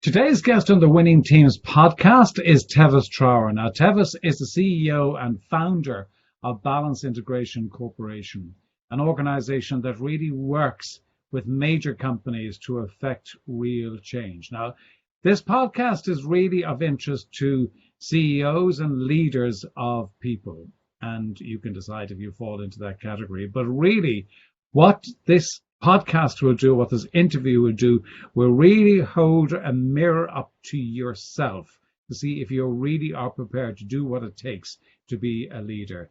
Today's guest on the Winning Teams podcast is Tevis Trower. Now, Tevis is the CEO and founder of Balance Integration Corporation, an organization that really works with major companies to affect real change. Now, this podcast is really of interest to CEOs and leaders of people, and you can decide if you fall into that category. But really, what this podcast will do, what this interview will do, will really hold a mirror up to yourself to see if you really are prepared to do what it takes to be a leader.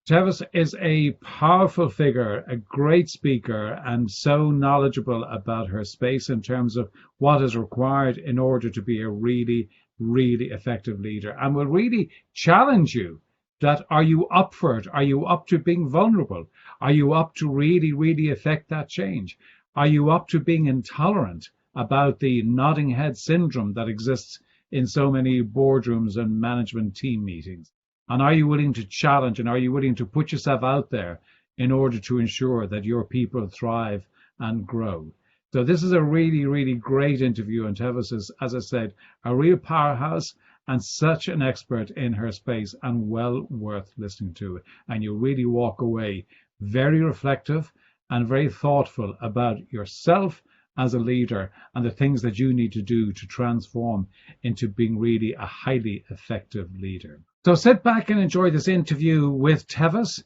Tevis is a powerful figure, a great speaker, and so knowledgeable about her space in terms of what is required in order to be a really, really effective leader, and will really challenge you. That are you up for it? Are you up to being vulnerable? Are you up to really, really affect that change? Are you up to being intolerant about the nodding head syndrome that exists in so many boardrooms and management team meetings? And are you willing to challenge, and are you willing to put yourself out there in order to ensure that your people thrive and grow? So this is a really, really great interview, and Tevis is, as I said, a real powerhouse and such an expert in her space, and well worth listening to. And you'll really walk away very reflective and very thoughtful about yourself as a leader and the things that you need to do to transform into being really a highly effective leader. So sit back and enjoy this interview with Tevis.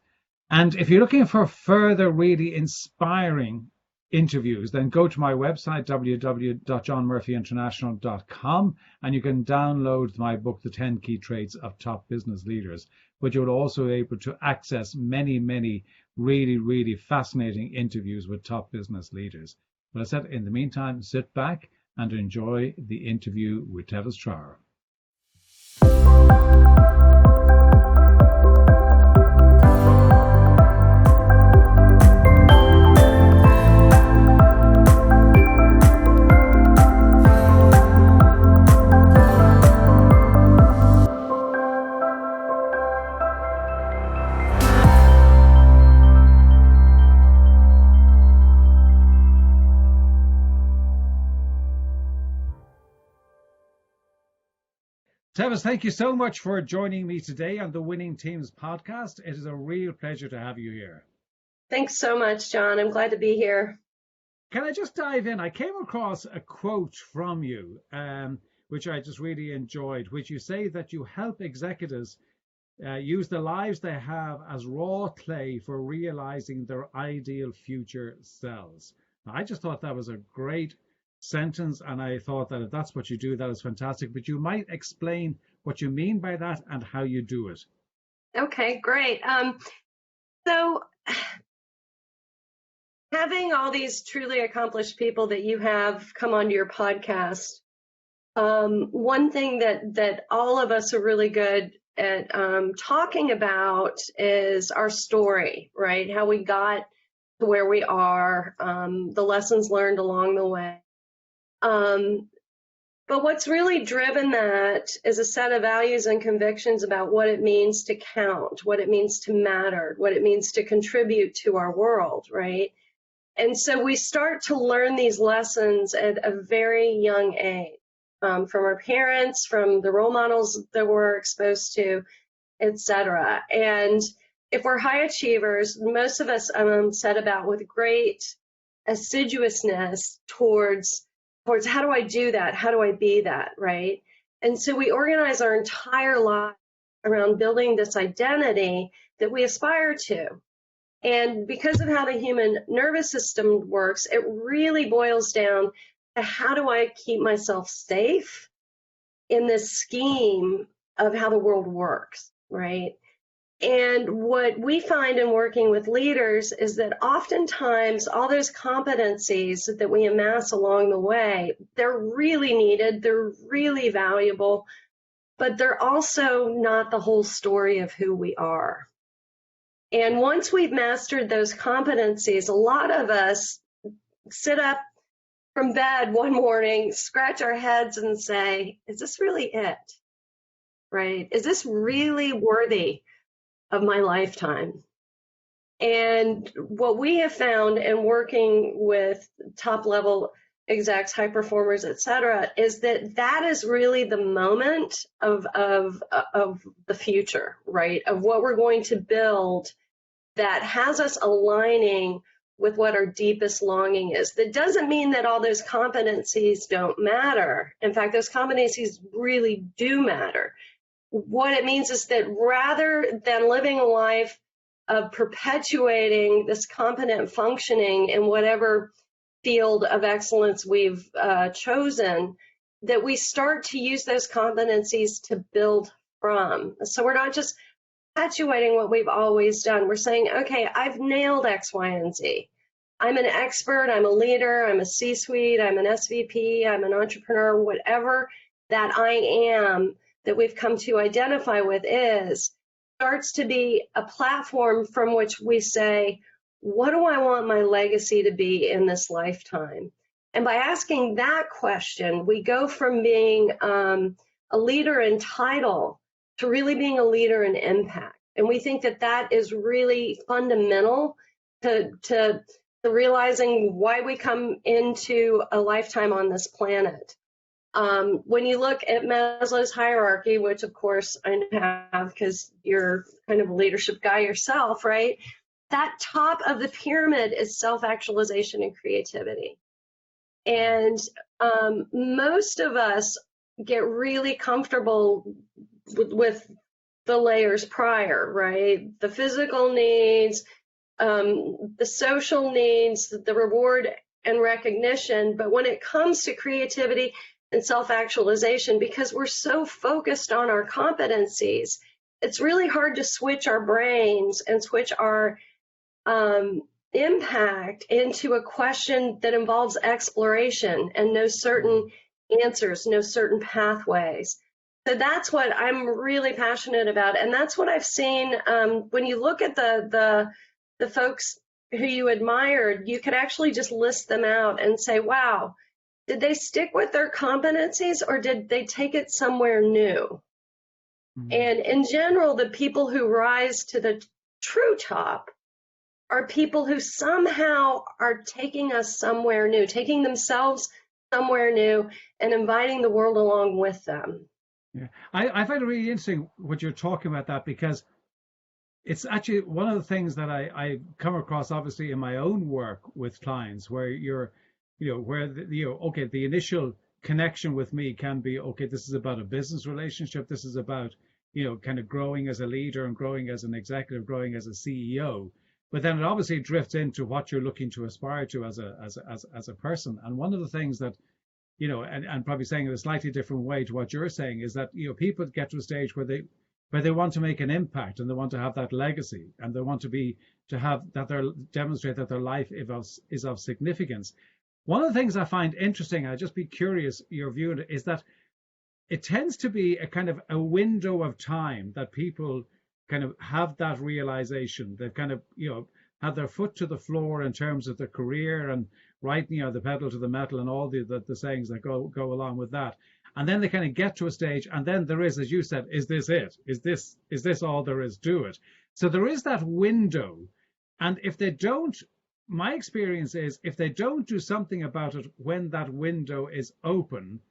And if you're looking for further really inspiring interviews, then go to my website, www.johnmurphyinternational.com, and you can download my book, The 10 Key Traits of Top Business Leaders. But you'll also be able to access many, many really, really fascinating interviews with top business leaders. But as I said, in the meantime, sit back and enjoy the interview with Tevis Trower. Tevis, thank you so much for joining me today on the Winning Teams podcast. It is a real pleasure to have you here. Thanks so much, John. I'm glad to be here. Can I just dive in? I came across a quote from you, which I just really enjoyed, which you say that you help executives use the lives they have as raw clay for realizing their ideal future selves. Now, I just thought that was a great sentence, and I thought that if that's what you do, that is fantastic. But you might explain what you mean by that and how you do it. Okay, great. So having all these truly accomplished people that you have come onto your podcast, one thing that all of us are really good at talking about is our story, right? How we got to where we are, the lessons learned along the way. But what's really driven that is a set of values and convictions about what it means to count, what it means to matter, what it means to contribute to our world, right? And so we start to learn these lessons at a very young age, from our parents, from the role models that we're exposed to, etc. And if we're high achievers, most of us set about with great assiduousness towards how do I do that? How do I be that, right? And so we organize our entire life around building this identity that we aspire to. And because of how the human nervous system works, it really boils down to how do I keep myself safe in this scheme of how the world works, right? And what we find in working with leaders is that oftentimes all those competencies that we amass along the way, they're really needed, they're really valuable, but they're also not the whole story of who we are. And once we've mastered those competencies, a lot of us sit up from bed one morning, scratch our heads and say, is this really it? Right? Is this really worthy of my lifetime? And what we have found in working with top level execs, high performers, et cetera, is that is really the moment of the future, right? Of what we're going to build that has us aligning with what our deepest longing is. That doesn't mean that all those competencies don't matter. In fact, those competencies really do matter. What it means is that rather than living a life of perpetuating this competent functioning in whatever field of excellence we've chosen, that we start to use those competencies to build from. So we're not just perpetuating what we've always done. We're saying, okay, I've nailed X, Y, and Z. I'm an expert, I'm a leader, I'm a C-suite, I'm an SVP, I'm an entrepreneur, whatever that I am that we've come to identify with is, starts to be a platform from which we say, what do I want my legacy to be in this lifetime? And by asking that question, we go from being a leader in title to really being a leader in impact. And we think that that is really fundamental to realizing why we come into a lifetime on this planet. When you look at Maslow's hierarchy, which of course I have because you're kind of a leadership guy yourself, right? That top of the pyramid is self-actualization and creativity. And most of us get really comfortable with the layers prior, right? The physical needs, the social needs, the reward and recognition. But when it comes to creativity and self-actualization, because we're so focused on our competencies, it's really hard to switch our brains and switch our impact into a question that involves exploration and no certain answers, no certain pathways. So that's what I'm really passionate about. And that's what I've seen when you look at the folks who you admired, you could actually just list them out and say, wow, did they stick with their competencies or did they take it somewhere new? Mm-hmm. And in general, the people who rise to the true top are people who somehow are taking us somewhere new, taking themselves somewhere new and inviting the world along with them. Yeah, I find it really interesting what you're talking about that, because it's actually one of the things that I come across obviously in my own work with clients where okay, the initial connection with me can be, okay, this is about a business relationship. This is about, kind of growing as a leader and growing as an executive, growing as a CEO. But then it obviously drifts into what you're looking to aspire to as a person. And one of the things that, and probably saying it a slightly different way to what you're saying is that, people get to a stage where they want to make an impact and they want to have that legacy and they want to demonstrate that their life is of significance. One of the things I find interesting, I'd just be curious your view on it, is that it tends to be a kind of a window of time that people kind of have that realization. They've kind of, had their foot to the floor in terms of their career and right, the pedal to the metal and all the sayings that go along with that. And then they kind of get to a stage, and then there is, as you said, is this it? Is this all there is to it? So there is that window. And if they don't, my experience is if they don't do something about it when that window is open,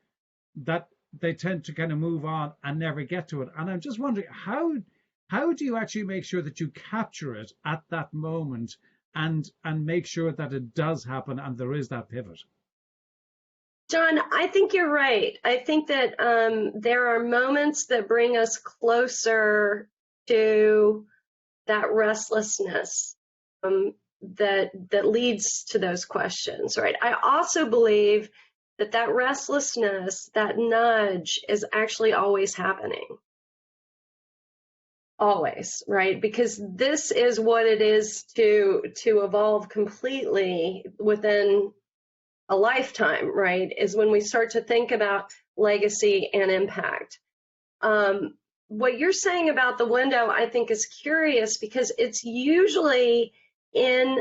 that they tend to kind of move on and never get to it. And I'm just wondering, how do you actually make sure that you capture it at that moment and make sure that it does happen and there is that pivot? John, I think you're right. I think that there are moments that bring us closer to that restlessness that leads to those questions, right? I also believe that restlessness, that nudge, is actually always happening. Always, right? Because this is what it is to evolve completely within a lifetime, right? Is when we start to think about legacy and impact. What you're saying about the window, I think, is curious because it's usually in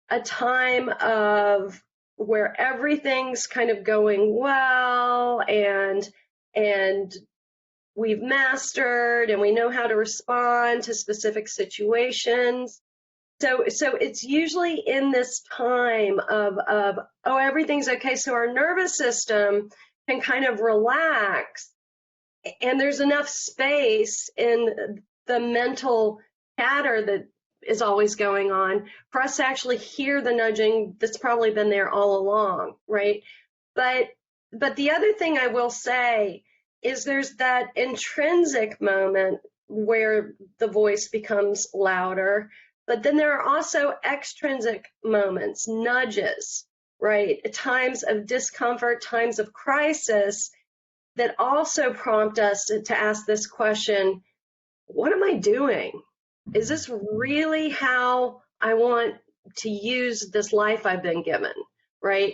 a time of where everything's kind of going well and we've mastered and we know how to respond to specific situations. So it's usually in this time of oh, everything's okay. So our nervous system can kind of relax, and there's enough space in the mental chatter that is always going on for us to actually hear the nudging that's probably been there all along, right? But the other thing I will say is there's that intrinsic moment where the voice becomes louder, but then there are also extrinsic moments, nudges, right? Times of discomfort, times of crisis that also prompt us to ask this question, what am I doing? Is this really how I want to use this life I've been given, right?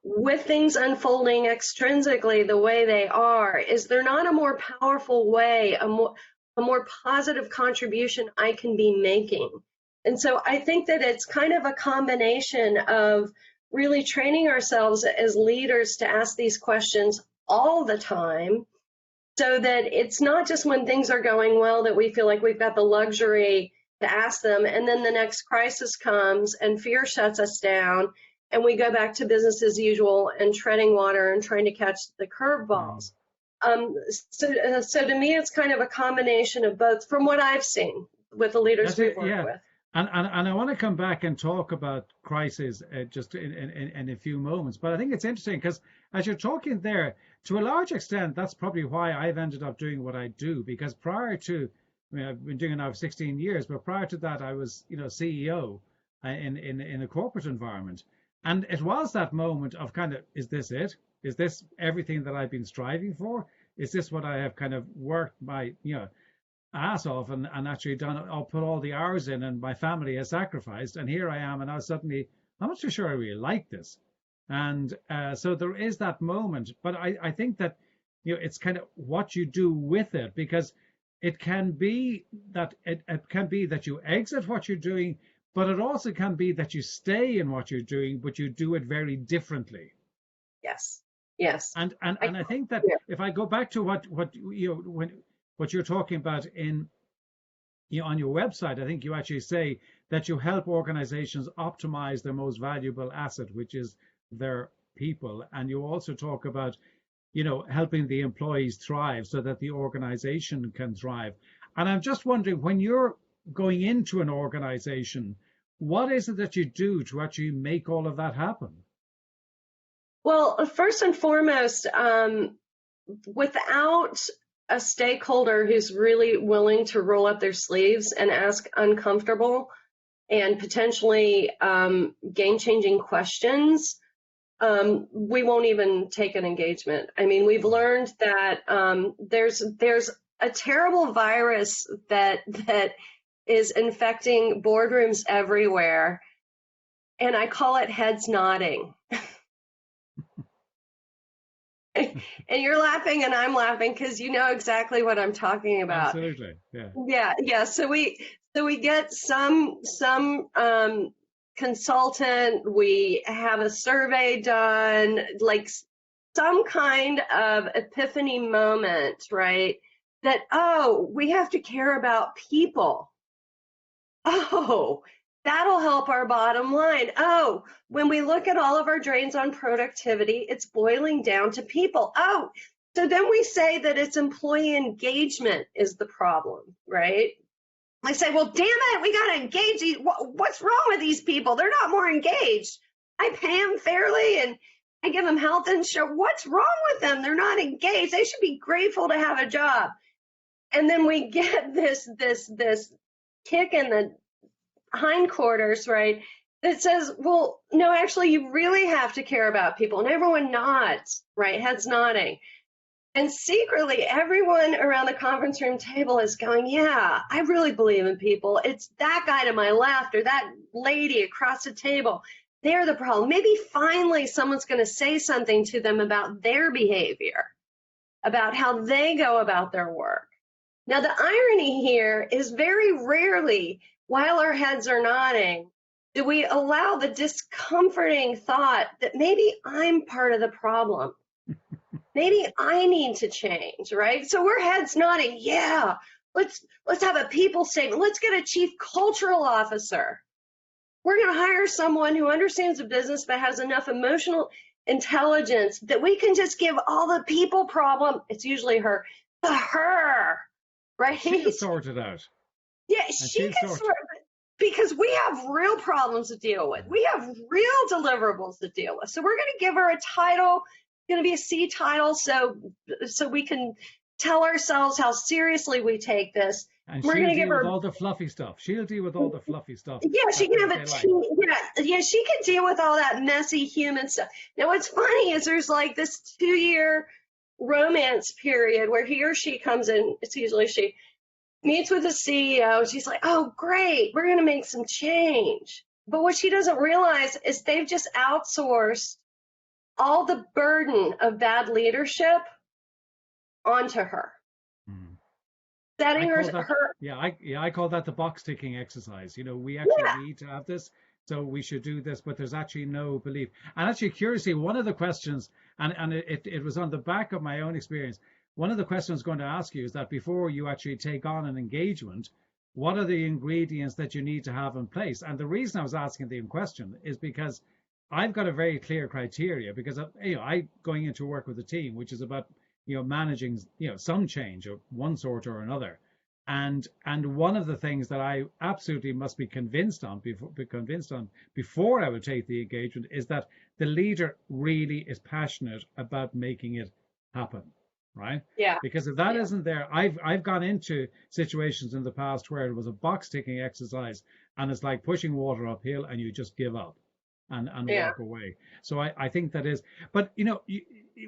With things unfolding extrinsically the way they are, is there not a more powerful way, a more positive contribution I can be making? And so I think that it's kind of a combination of really training ourselves as leaders to ask these questions all the time, so that it's not just when things are going well that we feel like we've got the luxury to ask them, and then the next crisis comes and fear shuts us down, and we go back to business as usual and treading water and trying to catch the curveballs. So to me, it's kind of a combination of both, from what I've seen with the leaders we've worked with. And I want to come back and talk about crisis just in a few moments. But I think it's interesting because as you're talking there, to a large extent, that's probably why I've ended up doing what I do. Because prior to, I mean, I've been doing it now for 16 years, but prior to that, I was, CEO in a corporate environment. And it was that moment of kind of, is this it? Is this everything that I've been striving for? Is this what I have kind of worked my, ass off and actually done? I'll put all the hours in and my family has sacrificed, and here I am, and I suddenly, I'm not too sure I really like this. And so there is that moment, but I think that it's kind of what you do with it, because it can be that it can be that you exit what you're doing, but it also can be that you stay in what you're doing, but you do it very differently. Yes. And I think that if I go back to what what you're talking about in on your website, I think you actually say that you help organizations optimize their most valuable asset, which is their people. And you also talk about, helping the employees thrive so that the organization can thrive. And I'm just wondering, when you're going into an organization, what is it that you do to actually make all of that happen? Well, first and foremost, without a stakeholder who's really willing to roll up their sleeves and ask uncomfortable and potentially game-changing questions, we won't even take an engagement. I mean, we've learned that there's a terrible virus that is infecting boardrooms everywhere, and I call it heads nodding. And you're laughing and I'm laughing because you know exactly what I'm talking about. Absolutely. Yeah. Yeah. So we get some consultant, we have a survey done, like some kind of epiphany moment, right? That, oh, we have to care about people. Oh, that'll help our bottom line. Oh, when we look at all of our drains on productivity, it's boiling down to people. Oh, so then we say that it's employee engagement is the problem, right? I say, well, damn it, we got to engage these. What's wrong with these people? They're not more engaged. I pay them fairly and I give them health insurance. What's wrong with them? They're not engaged. They should be grateful to have a job. And then we get this kick in the hindquarters, right, that says, well, no, actually, you really have to care about people. And everyone nods, right, heads nodding. And secretly, everyone around the conference room table is going, yeah, I really believe in people. It's that guy to my left or that lady across the table. They're the problem. Maybe finally someone's going to say something to them about their behavior, about how they go about their work. Now, the irony here is very rarely, while our heads are nodding, do we allow the discomforting thought that maybe I'm part of the problem. Maybe I need to change, right? So we're heads nodding. Yeah, let's have a people statement. Let's get a chief cultural officer. we're going to hire someone who understands the business but has enough emotional intelligence that we can just give all the people problem. It's usually her, to her, right? She can sort it out. Yeah, And she she'll can sort it. sort it because we have real problems to deal with. We have real deliverables to deal with. So we're going to give her a title, going to be a C title, so we can tell ourselves how seriously we take this. And We're going she'll to give deal with her, all the fluffy stuff. She'll deal with all the fluffy stuff yeah, she that can have a they like. team. Yeah, she can deal with all that messy human stuff. Now, what's funny is there's like this 2-year romance period where he or she comes in. It's usually she meets with the CEO. She's like, oh, great, we're going to make some change. But what she doesn't realize is they've just outsourced all the burden of bad leadership onto her. Mm. Setting her, I call that the box ticking exercise. We actually yeah, need to have this, so we should do this, but there's actually no belief. And actually, curiously, one of the questions, and it was on the back of my own experience, one of the questions I was going to ask you is that before you actually take on an engagement, what are the ingredients that you need to have in place? And the reason I was asking the question is because I've got a very clear criteria, because I going into work with a team, which is about managing some change of one sort or another, and one of the things that I absolutely must be convinced on before I would take the engagement is that the leader really is passionate about making it happen, right? yeah, Because if that yeah, isn't there, I've gone into situations in the past where it was a box ticking exercise, and it's like pushing water uphill, and you just give up and yeah. walk away. So I think that is, but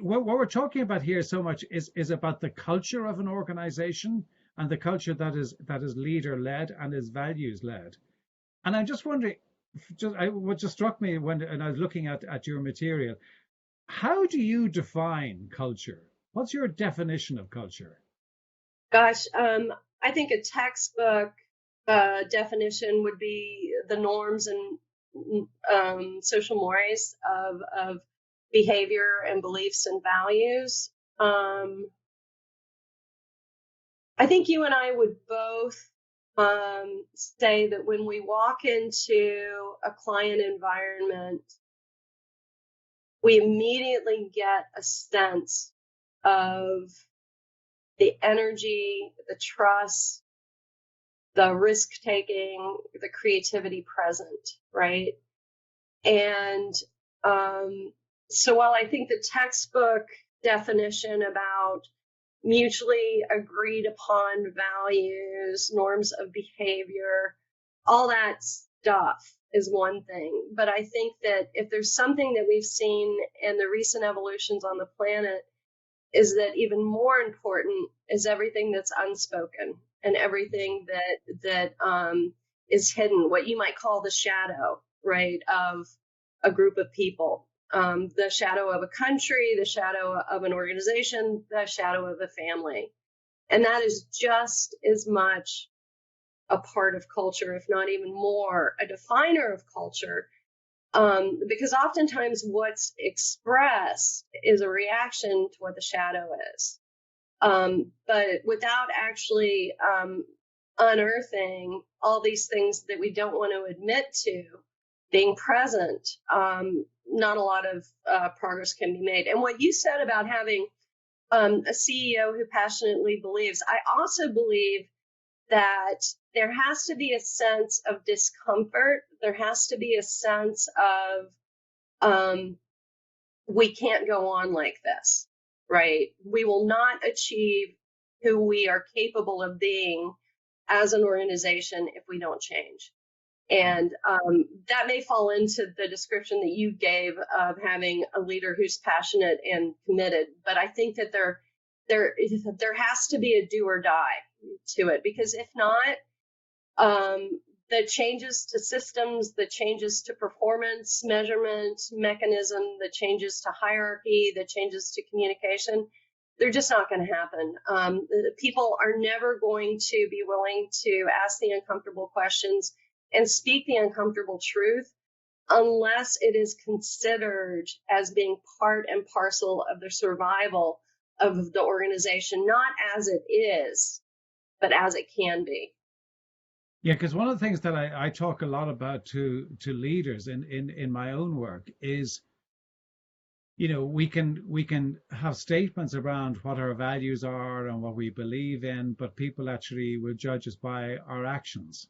what we're talking about here so much is about the culture of an organization, and the culture that is leader led and is values led. And I'm just wondering, what just struck me when I was looking at your material, how do you define culture? What's your definition of culture? Gosh, I think a textbook definition would be the norms and social mores of behavior and beliefs and values. I think you and I would both say that when we walk into a client environment, we immediately get a sense of the energy, the trust, the risk taking, the creativity present, right? And so while I think the textbook definition about mutually agreed upon values, norms of behavior, all that stuff is one thing. But I think that if there's something that we've seen in the recent evolutions on the planet, is that even more important is everything that's unspoken and everything that is hidden, what you might call the shadow, right, of a group of people. The shadow of a country, the shadow of an organization, the shadow of a family. And that is just as much a part of culture, if not even more, a definer of culture. Because oftentimes what's expressed is a reaction to what the shadow is. But without actually unearthing all these things that we don't want to admit to being present, not a lot of progress can be made. And what you said about having a CEO who passionately believes, I also believe that there has to be a sense of discomfort. There has to be a sense of we can't go on like this, right? We will not achieve who we are capable of being as an organization if we don't change. And that may fall into the description that you gave of having a leader who's passionate and committed. But I think that there has to be a do or die to it, because if not, the changes to systems, the changes to performance measurement mechanism, the changes to hierarchy, the changes to communication, they're just not going to happen. People are never going to be willing to ask the uncomfortable questions and speak the uncomfortable truth unless it is considered as being part and parcel of the survival of the organization, not as it is, but as it can be. Yeah, because one of the things that I talk a lot about to leaders in my own work is, we can have statements around what our values are and what we believe in, but people actually will judge us by our actions.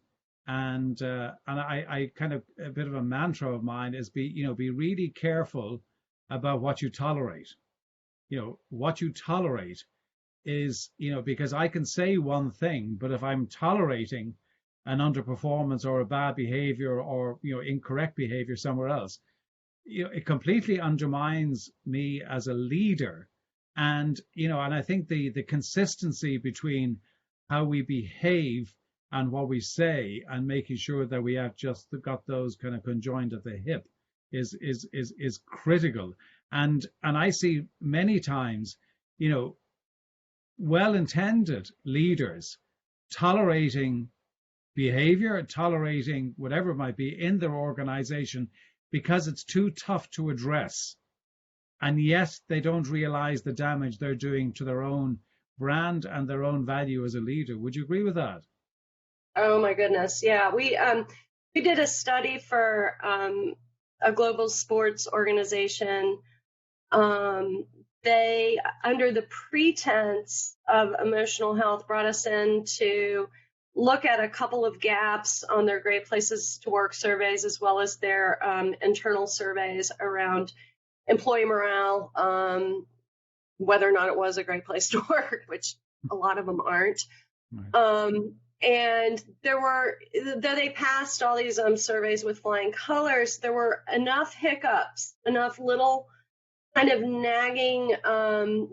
And I kind of, a bit of a mantra of mine is, be really careful about what you tolerate. What you tolerate is, because I can say one thing, but if I'm tolerating an underperformance or a bad behavior or incorrect behavior somewhere else, it completely undermines me as a leader. And I think the consistency between how we behave and what we say, and making sure that we have just got those kind of conjoined at the hip, is critical. And I see many times, you know well-intended leaders tolerating behavior, tolerating whatever it might be in their organization because it's too tough to address. And yet they don't realize the damage they're doing to their own brand and their own value as a leader. Would you agree with that? Oh my goodness. Yeah, we did a study for a global sports organization. They, under the pretense of emotional health, brought us in to look at a couple of gaps on their Great Places to Work surveys, as well as their internal surveys around employee morale, whether or not it was a great place to work, which a lot of them aren't. Right. And though they passed all these surveys with flying colors, there were enough hiccups, enough little kind of nagging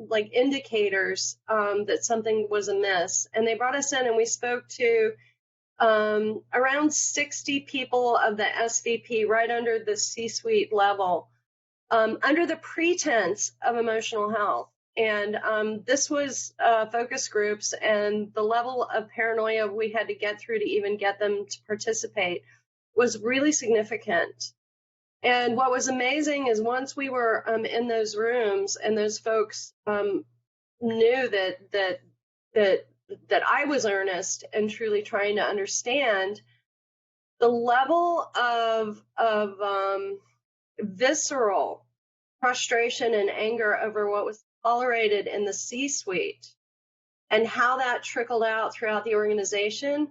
like indicators that something was amiss. And they brought us in and we spoke to around 60 people of the SVP, right under the C-suite level, under the pretense of emotional health. And this was focus groups, and the level of paranoia we had to get through to even get them to participate was really significant. And what was amazing is once we were in those rooms and those folks knew that I was earnest and truly trying to understand, the level of visceral frustration and anger over what was tolerated in the C-suite and how that trickled out throughout the organization.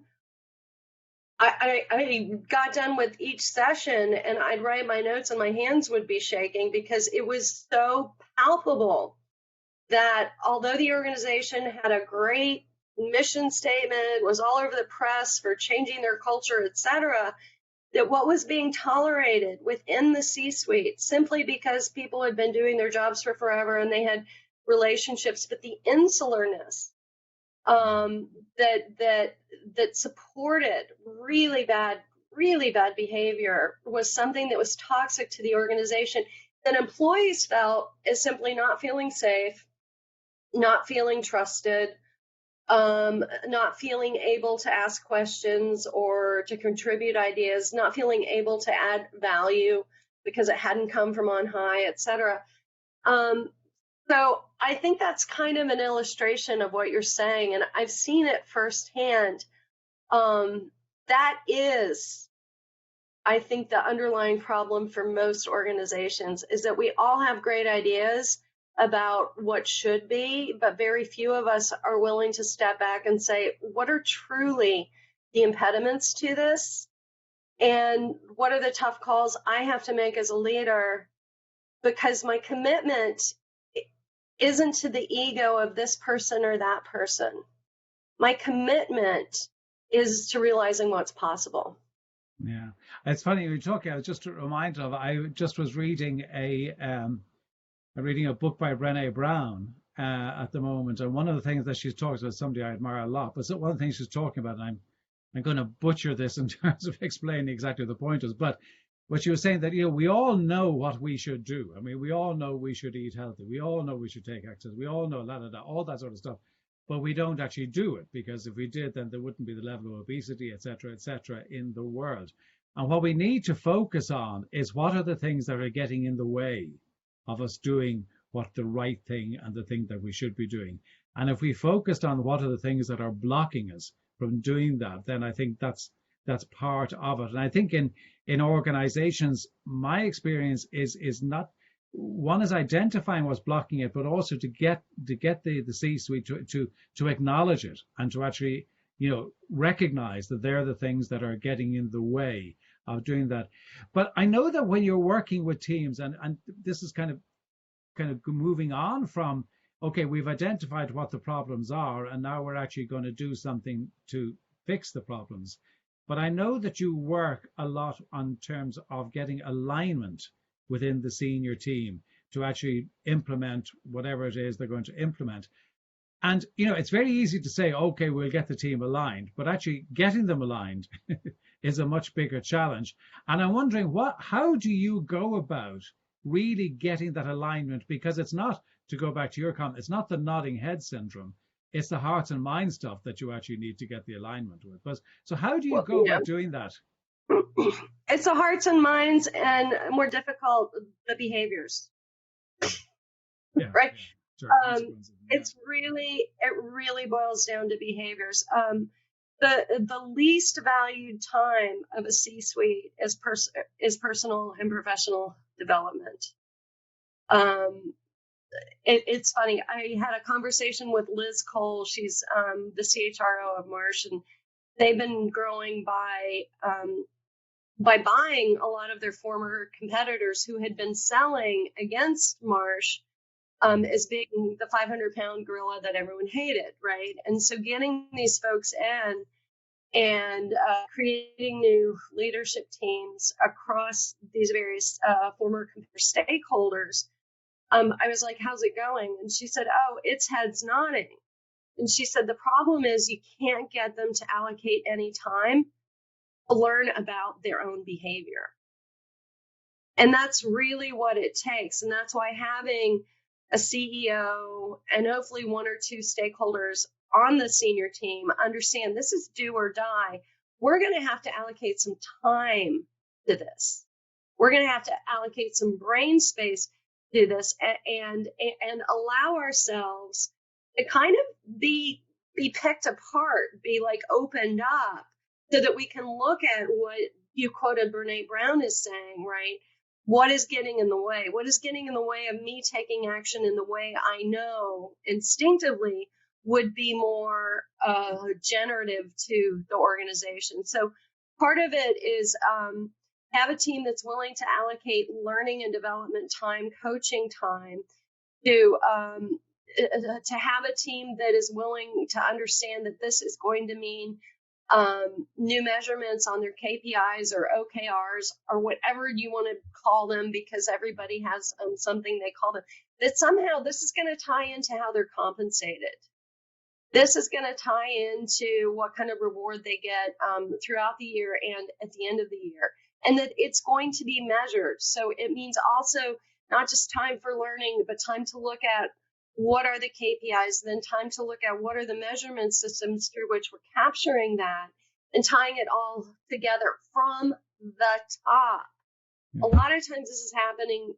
I got done with each session and I'd write my notes and my hands would be shaking because it was so palpable that although the organization had a great mission statement, was all over the press for changing their culture, etc., that what was being tolerated within the C-suite, simply because people had been doing their jobs for forever and they had relationships, but the insularness that supported really bad behavior was something that was toxic to the organization, that employees felt is simply not feeling safe, not feeling trusted, not feeling able to ask questions or to contribute ideas, not feeling able to add value because it hadn't come from on high, etc. So I think that's kind of an illustration of what you're saying, and I've seen it firsthand. That is, I think, the underlying problem for most organizations is that we all have great ideas about what should be, but very few of us are willing to step back and say, what are truly the impediments to this? And what are the tough calls I have to make as a leader? Because my commitment isn't to the ego of this person or that person. My commitment is to realizing what's possible. Yeah, it's funny you're talking. I was just reminded of. I just was reading a book by Brené Brown at the moment, and one of the things that she's talking about, somebody I admire a lot, but one of the things she's talking about, and I'm going to butcher this in terms of explaining exactly the point is, but what she was saying that we all know what we should do. I mean, we all know we should eat healthy. We all know we should take exercise. We all know all that sort of stuff, but we don't actually do it, because if we did, then there wouldn't be the level of obesity, et cetera, in the world. And what we need to focus on is what are the things that are getting in the way of us doing what the right thing and the thing that we should be doing. And if we focused on what are the things that are blocking us from doing that, then I think that's that's part of it. And I think in organizations, my experience is not, one is identifying what's blocking it, but also to get the C-suite to acknowledge it and to actually, recognize that they're the things that are getting in the way of doing that. But I know that when you're working with teams, and this is kind of moving on from, okay, we've identified what the problems are, and now we're actually going to do something to fix the problems. But I know that you work a lot on terms of getting alignment within the senior team to actually implement whatever it is they're going to implement. And, it's very easy to say, okay, we'll get the team aligned, but actually getting them aligned is a much bigger challenge. And I'm wondering, how do you go about really getting that alignment? Because it's not, to go back to your comment, it's not the nodding head syndrome. It's the hearts and mind stuff that you actually need to get the alignment with. But so how do you go about doing that? It's the hearts and minds, and more difficult, the behaviors. Yeah, right. Yeah, sure. It really boils down to behaviors. The least valued time of a C-suite is personal and professional development. It's funny. I had a conversation with Liz Cole. She's the CHRO of Marsh, and they've been growing by buying a lot of their former competitors who had been selling against Marsh as being the 500-pound gorilla that everyone hated, right? And so getting these folks in and creating new leadership teams across these various former stakeholders, I was like, how's it going? And she said, oh, it's heads nodding. And she said, the problem is you can't get them to allocate any time to learn about their own behavior. And that's really what it takes. And that's why having a CEO and hopefully one or two stakeholders on the senior team understand this is do or die. We're going to have to allocate some time to this. We're going to have to allocate some brain space to this and allow ourselves to kind of be picked apart, be like opened up, so that we can look at what you quoted Brene Brown is saying, right? What is getting in the way? What is getting in the way of me taking action in the way I know instinctively would be more generative to the organization? So part of it is have a team that's willing to allocate learning and development time, coaching time, to have a team that is willing to understand that this is going to mean new measurements on their KPIs or OKRs or whatever you want to call them, because everybody has something they call them, that somehow this is going to tie into how they're compensated. This is going to tie into what kind of reward they get throughout the year and at the end of the year, and that it's going to be measured. So it means also not just time for learning, but time to look at what are the KPIs, then time to look at what are the measurement systems through which we're capturing that, and tying it all together from the top. A lot of times this is happening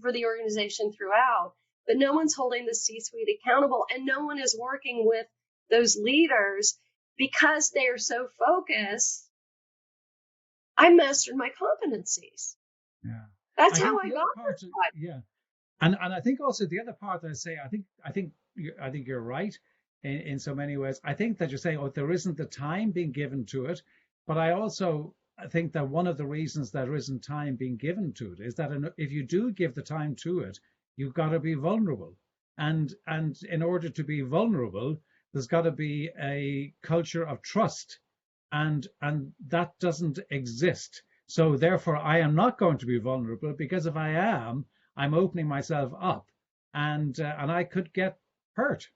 for the organization throughout, but no one's holding the C-suite accountable, and no one is working with those leaders because they are so focused. I mastered my competencies. Yeah, that's how I got this. Yeah. And I think also the other part that I say, I think you're right in so many ways. I think that you're saying, oh, there isn't the time being given to it, but I think that one of the reasons there isn't time being given to it is that if you do give the time to it, you've got to be vulnerable, and in order to be vulnerable, there's got to be a culture of trust, and that doesn't exist. So therefore, I am not going to be vulnerable, because if I am, I'm opening myself up, and I could get hurt.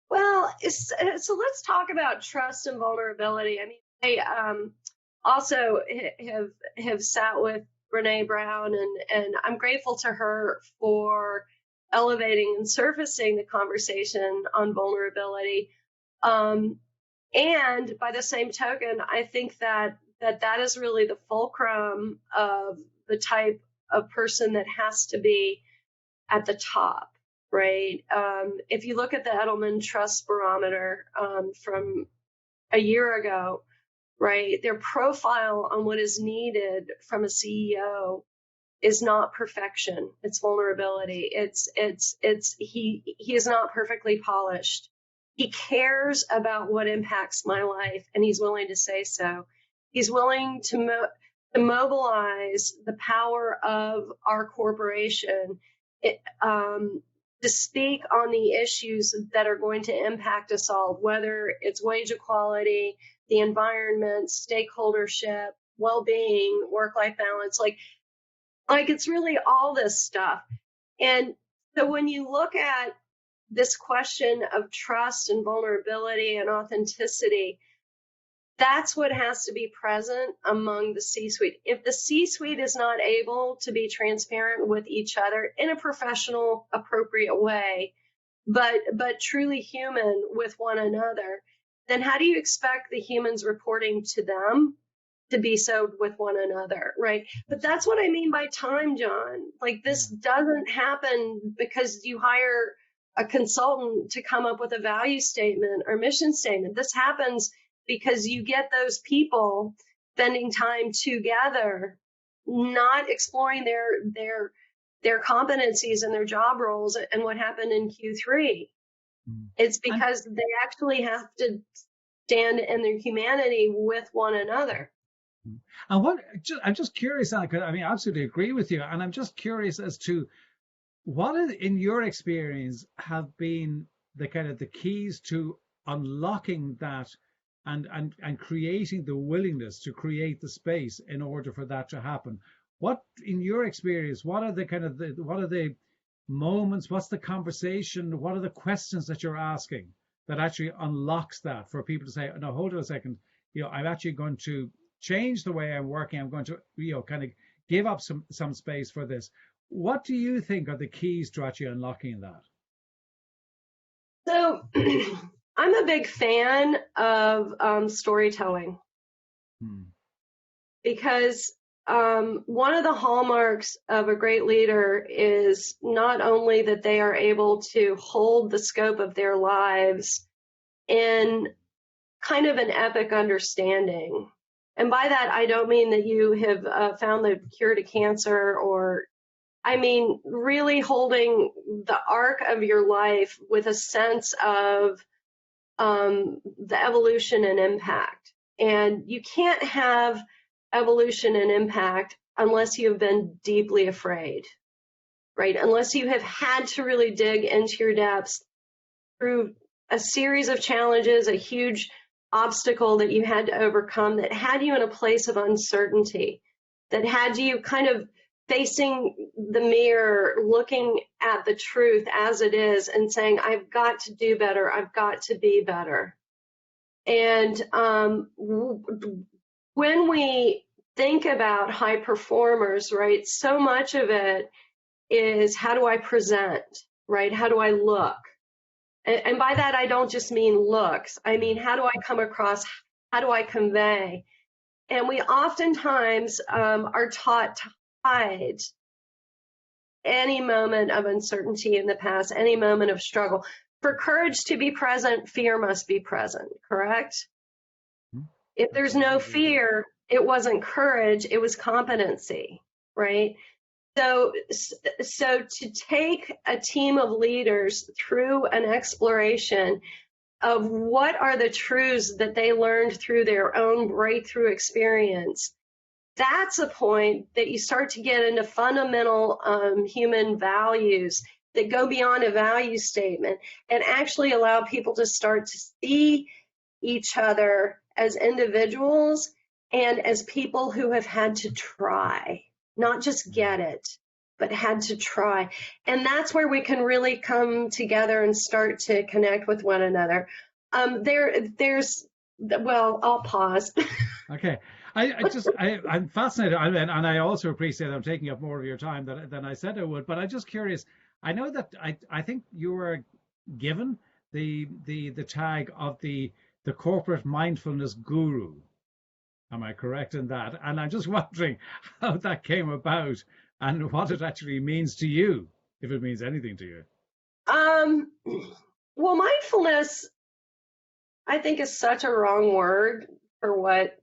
Well, so let's talk about trust and vulnerability. I mean, I also have sat with Brene Brown, and I'm grateful to her for elevating and surfacing the conversation on vulnerability. And by the same token, I think that is really the fulcrum of the type of person that has to be at the top, right? If you look at the Edelman Trust Barometer from a year ago, right? Their profile on what is needed from a CEO is not perfection. It's vulnerability. He is not perfectly polished. He cares about what impacts my life, and he's willing to say so. He's willing to mobilize the power of our corporation to speak on the issues that are going to impact us all, whether it's wage equality, the environment, stakeholdership, well-being, work-life balance, like it's really all this stuff. And so when you look at this question of trust and vulnerability and authenticity, that's what has to be present among the C-suite. If the C-suite is not able to be transparent with each other in a professional, appropriate way, but truly human with one another, then how do you expect the humans reporting to them to be so with one another, right? But that's what I mean by time, John. Like, this doesn't happen because you hire a consultant to come up with a value statement or mission statement. This happens because you get those people spending time together, not exploring their competencies and their job roles and what happened in Q3. It's because they actually have to stand in their humanity with one another. And I'm just curious, I absolutely agree with you. And I'm just curious as to what, in your experience, have been the kind of the keys to unlocking that and creating the willingness to create the space in order for that to happen. What, in your experience, what are the moments, what's the conversation, what are the questions that you're asking that actually unlocks that for people to say, no, hold on a second, I'm actually going to change the way I'm working. I'm going to, kind of give up some space for this. What do you think are the keys to actually unlocking that? So I'm a big fan of storytelling because one of the hallmarks of a great leader is not only that they are able to hold the scope of their lives in kind of an epic understanding. And by that, I don't mean that you have found the cure to cancer, or I mean really holding the arc of your life with a sense of the evolution and impact. And you can't have evolution and impact unless you have been deeply afraid, right? Unless you have had to really dig into your depths through a series of challenges, a huge obstacle that you had to overcome that had you in a place of uncertainty, that had you kind of facing the mirror, looking at the truth as it is and saying, I've got to do better, I've got to be better. And when we think about high performers, right, so much of it is, how do I present, right? How do I look? And by that, I don't just mean looks. I mean, how do I come across? How do I convey? And we oftentimes are taught to hide any moment of uncertainty in the past, any moment of struggle. For courage to be present, fear must be present, correct? If there's no fear, it wasn't courage, it was competency, right? So to take a team of leaders through an exploration of what are the truths that they learned through their own breakthrough experience, that's a point that you start to get into fundamental human values that go beyond a value statement and actually allow people to start to see each other as individuals and as people who have had to try. Not just get it, but had to try. And that's where we can really come together and start to connect with one another. Well, I'll pause. Okay. I'm fascinated, and I also appreciate I'm taking up more of your time than I said I would, but I'm just curious. I know that I think you were given the tag of the Corporate Mindfulness Guru. Am I correct in that? And I'm just wondering how that came about and what it actually means to you, if it means anything to you. Well, mindfulness, I think, is such a wrong word for what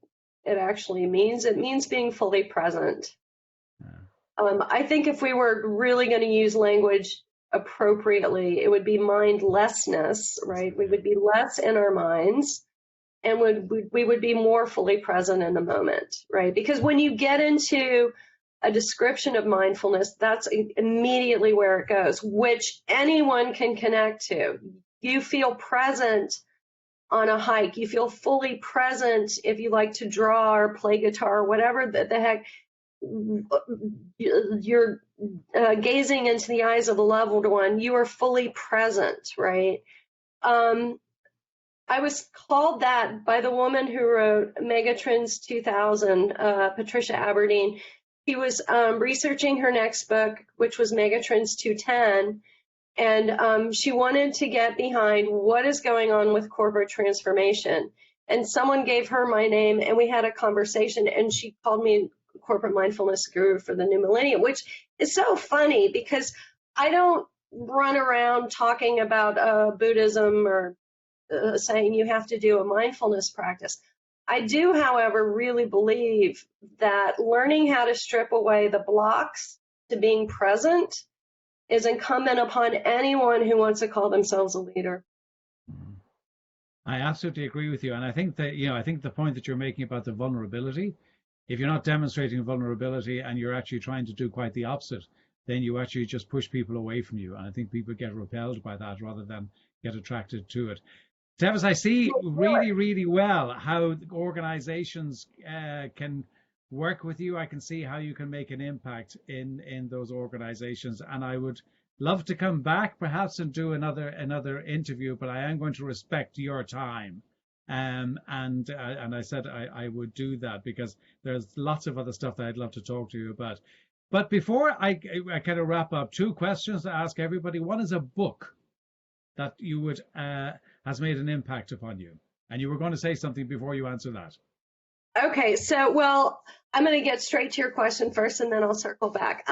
it actually means. It means being fully present. Yeah. I think if we were really going to use language appropriately, it would be mindlessness, right? We would be less in our minds, and we would be more fully present in the moment, right? Because when you get into a description of mindfulness, that's immediately where it goes, which anyone can connect to. You feel present on a hike. You feel fully present if you like to draw or play guitar, whatever the heck. You're gazing into the eyes of a loved one. You are fully present, right? I was called that by the woman who wrote Megatrends 2000, Patricia Aberdeen. She was researching her next book, which was Megatrends 210, and she wanted to get behind what is going on with corporate transformation. And someone gave her my name, and we had a conversation, and she called me Corporate Mindfulness Guru for the new millennium, which is so funny because I don't run around talking about Buddhism or saying you have to do a mindfulness practice. I do, however, really believe that learning how to strip away the blocks to being present is incumbent upon anyone who wants to call themselves a leader. I absolutely agree with you. And I think that, I think the point that you're making about the vulnerability, if you're not demonstrating vulnerability and you're actually trying to do quite the opposite, then you actually just push people away from you. And I think people get repelled by that rather than get attracted to it. Tevis, I see really, really well how organizations can work with you. I can see how you can make an impact in those organizations. And I would love to come back perhaps and do another interview, but I am going to respect your time. And I said I would do that because there's lots of other stuff that I'd love to talk to you about. But before I kind of wrap up, two questions to ask everybody. One is a book that you would has made an impact upon you, and you were going to say something before you answer that. Okay, so well, I'm going to get straight to your question first, and then I'll circle back.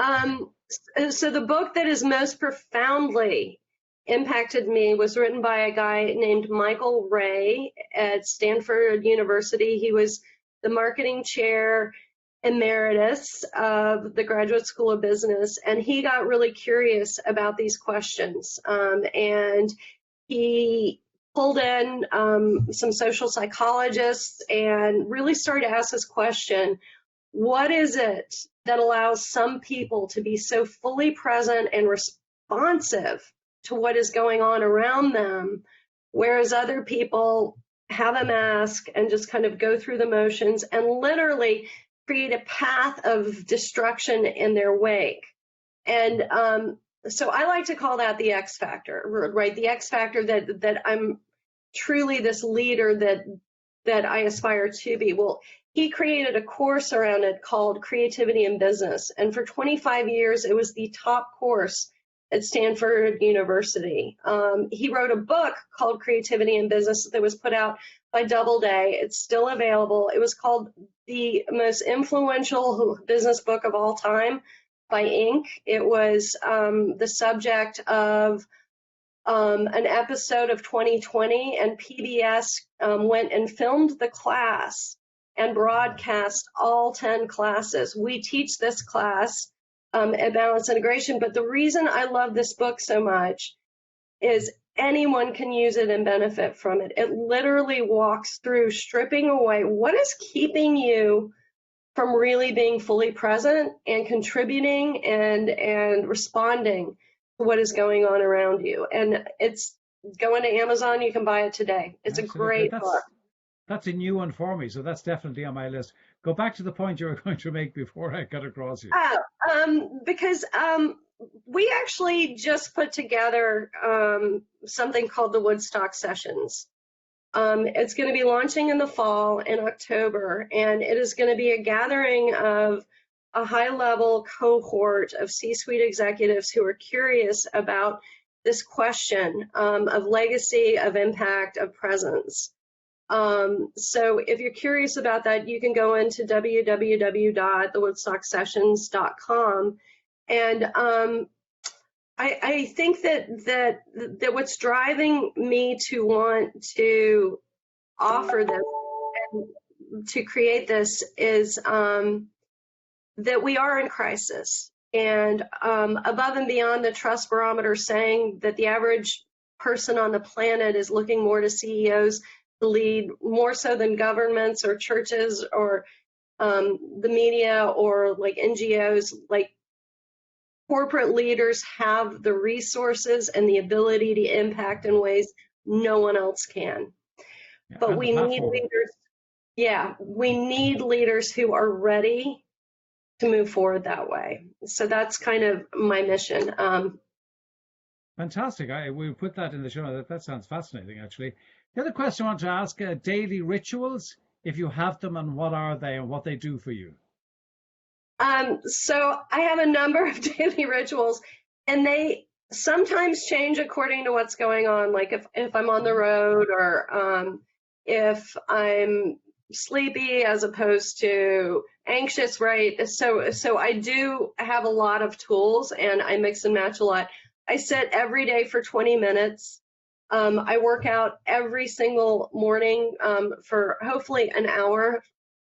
So the book that has most profoundly impacted me was written by a guy named Michael Ray at Stanford University. He was the marketing chair emeritus of the Graduate School of Business, and he got really curious about these questions, and he pulled in some social psychologists and really started to ask this question: what is it that allows some people to be so fully present and responsive to what is going on around them, whereas other people have a mask and just kind of go through the motions and literally create a path of destruction in their wake? And so I like to call that the X factor, right? The X factor that I'm truly this leader that I aspire to be. Well, he created a course around it called Creativity in Business. And for 25 years, it was the top course at Stanford University. He wrote a book called Creativity in Business that was put out by Doubleday. It's still available. It was called the most influential business book of all time by Inc. It was the subject of an episode of 2020, and PBS went and filmed the class and broadcast all 10 classes. We teach this class at Balance Integration, but the reason I love this book so much is anyone can use it and benefit from it. It literally walks through stripping away what is keeping you from really being fully present and contributing and responding to what is going on around you. And it's going to Amazon. You can buy it today. It's Absolutely. a great book. That's a new one for me, so that's definitely on my list. Go back to the point you were going to make before I got across you. Because we actually just put together something called the Woodstock Sessions. It's going to be launching in the fall in October, and it is going to be a gathering of a high-level cohort of C-suite executives who are curious about this question of legacy, of impact, of presence. So if you're curious about that, you can go into www.thewoodstocksessions.com. And I think that what's driving me to want to offer this and to create this is that we are in crisis. And above and beyond the trust barometer saying that the average person on the planet is looking more to CEOs to lead more so than governments or churches or the media or like NGOs, like corporate leaders have the resources and the ability to impact in ways no one else can. Yeah, but we need leaders. Yeah, we need leaders who are ready to move forward that way. So that's kind of my mission. Fantastic. We'll put that in the show. That sounds fascinating, actually. The other question I want to ask, daily rituals, if you have them, and what are they and what they do for you? So I have a number of daily rituals, and they sometimes change according to what's going on. Like if I'm on the road, or if I'm sleepy as opposed to anxious, right? So I do have a lot of tools, and I mix and match a lot. I sit every day for 20 minutes. I work out every single morning for hopefully an hour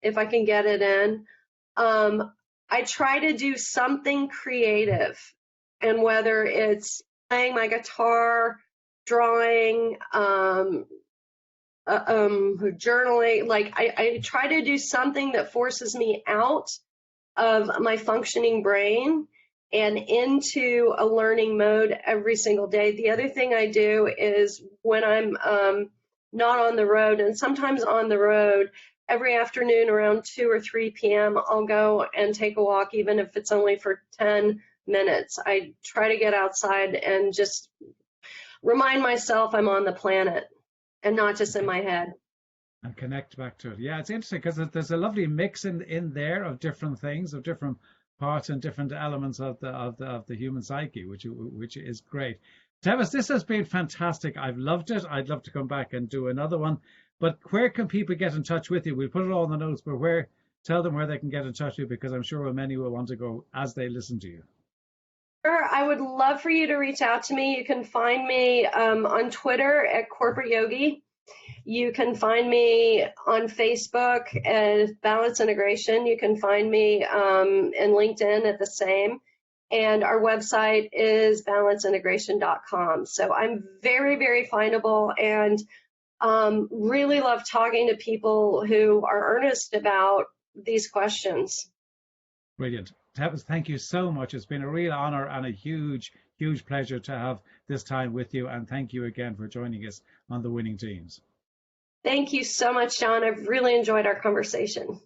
if I can get it in. I try to do something creative, and whether it's playing my guitar, drawing, journaling, like I try to do something that forces me out of my functioning brain and into a learning mode every single day. The other thing I do is when I'm not on the road, and sometimes on the road, every afternoon around 2 or 3 p.m., I'll go and take a walk, even if it's only for 10 minutes. I try to get outside and just remind myself I'm on the planet and not just in my head. And connect back to it. Yeah, it's interesting because there's a lovely mix in there of different things, of different parts and different elements of the human psyche, which is great. Tevis, this has been fantastic. I've loved it. I'd love to come back and do another one. But where can people get in touch with you? We'll put it all in the notes, but tell them where they can get in touch with you, because I'm sure many will want to go as they listen to you. Sure, I would love for you to reach out to me. You can find me on Twitter at Corporate Yogi. You can find me on Facebook as Balance Integration. You can find me in LinkedIn at the same. And our website is balanceintegration.com. So I'm very, very findable, and really love talking to people who are earnest about these questions. Brilliant. Tevis, thank you so much. It's been a real honor and a huge, huge pleasure to have this time with you. And thank you again for joining us on the Winning Teams. Thank you so much, John. I've really enjoyed our conversation.